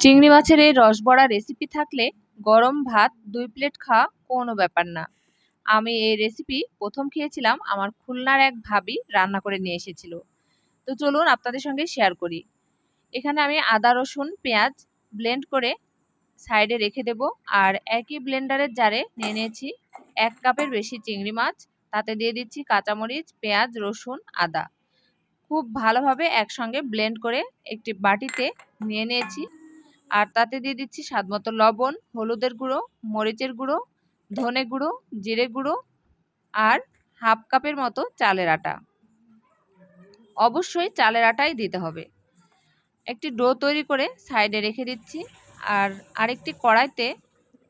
চিংড়ি মাছের এই রসবড়া রেসিপি থাকলে গরম ভাত 2 প্লেট খাওয়া কোনো ব্যাপার না। আমি এই রেসিপি প্রথম খেয়েছিলাম আমার খুলনার এক ভাবি রান্না করে নিয়ে এসেছিল। তো চলুন আপনাদের সঙ্গে শেয়ার করি। এখানে আমি আদা রসুন পেঁয়াজ ব্লেন্ড করে সাইডে রেখে দেব। আর একই ব্লেন্ডারের জারে নিয়ে নিয়েছি 1 কাপের বেশি চিংড়ি মাছ। তাতে দিয়ে দিচ্ছি কাঁচামরিচ পেঁয়াজ রসুন আদা। খুব ভালোভাবে একসঙ্গে ব্লেন্ড করে একটি বাটিতে নিয়ে নিয়েছি। আর তাতে দিয়ে দিচ্ছি স্বাদমতো লবণ হলুদের গুঁড়ো মরিচের গুঁড়ো ধনে গুঁড়ো জিরে গুঁড়ো আর হাফ কাপের মতো চালের আটা। অবশ্যই চালের আটাই দিতে হবে। একটি ডো তৈরি করে সাইডে রেখে দিচ্ছি। আর আরেকটি কড়াইতে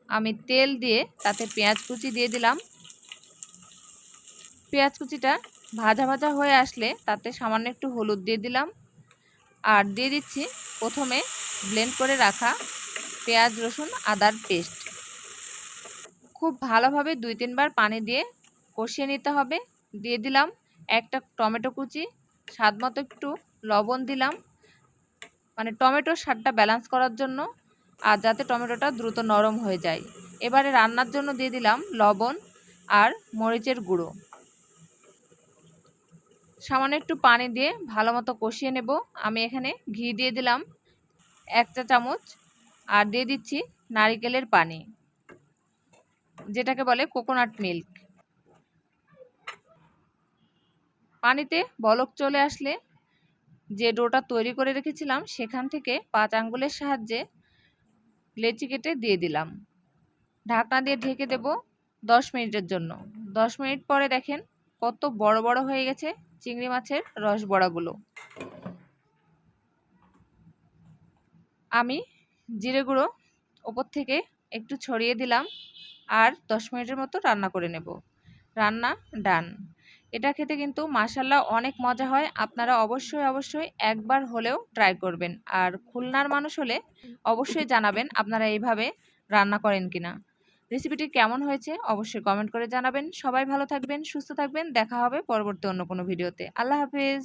আমি তেল দিয়ে তাতে পেঁয়াজ কুচি দিয়ে দিলাম। পেঁয়াজ কুচিটা ভাজা ভাজা হয়ে আসলে তাতে সামান্য একটু হলুদ দিয়ে দিলাম। আর দিয়ে দিচ্ছি প্রথমে ব্লেন্ড করে রাখা পেঁয়াজ রসুন আদার পেস্ট। খুব ভালোভাবে 2-3 বার পানি দিয়ে কষিয়ে নিতে হবে। দিয়ে দিলাম একটা টমেটো কুচি, স্বাদমতো একটু লবণ দিলাম, মানে টমেটোর স্বাদটা ব্যালেন্স করার জন্য, আর যাতে টমেটোটা দ্রুত নরম হয়ে যায়। এবারে রান্নার জন্য দিয়ে দিলাম লবণ আর মরিচের গুঁড়ো। সামান্য একটু পানি দিয়ে ভালো মতো কষিয়ে নেব। আমি এখানে ঘি দিয়ে দিলাম 1 চা চামচ। আর দিয়ে দিচ্ছি নারিকেলের পানি, যেটাকে বলে কোকোনাট মিল্ক। পানিতে বলক চলে আসলে যে ডোটা তৈরি করে রেখেছিলাম সেখান থেকে 5 আঙ্গুলের সাহায্যে লেচি কেটে দিয়ে দিলাম। ঢাকনা দিয়ে ঢেকে দেব 10 মিনিটের জন্য। 10 মিনিট পরে দেখেন কত বড় বড় হয়ে গেছে চিংড়ি মাছের রসবড়াগুলো। আমি জিরে গুঁড়ো ওপর থেকে একটু ছড়িয়ে দিলাম। আর 10 মিনিটের মতো রান্না করে নেব। রান্না ডান। এটা খেতে কিন্তু মাশাআল্লাহ অনেক মজা হয়। আপনারা অবশ্যই একবার হলেও ট্রাই করবেন। আর খুলনার মানুষ হলে অবশ্যই জানাবেন আপনারা এইভাবে রান্না করেন কিনা। রেসিপিটি কেমন হয়েছে অবশ্যই কমেন্ট করে জানাবেন। সবাই ভালো থাকবেন সুস্থ থাকবেন। দেখা হবে পরবর্তী অন্য কোনো ভিডিওতে। আল্লাহ হাফেজ।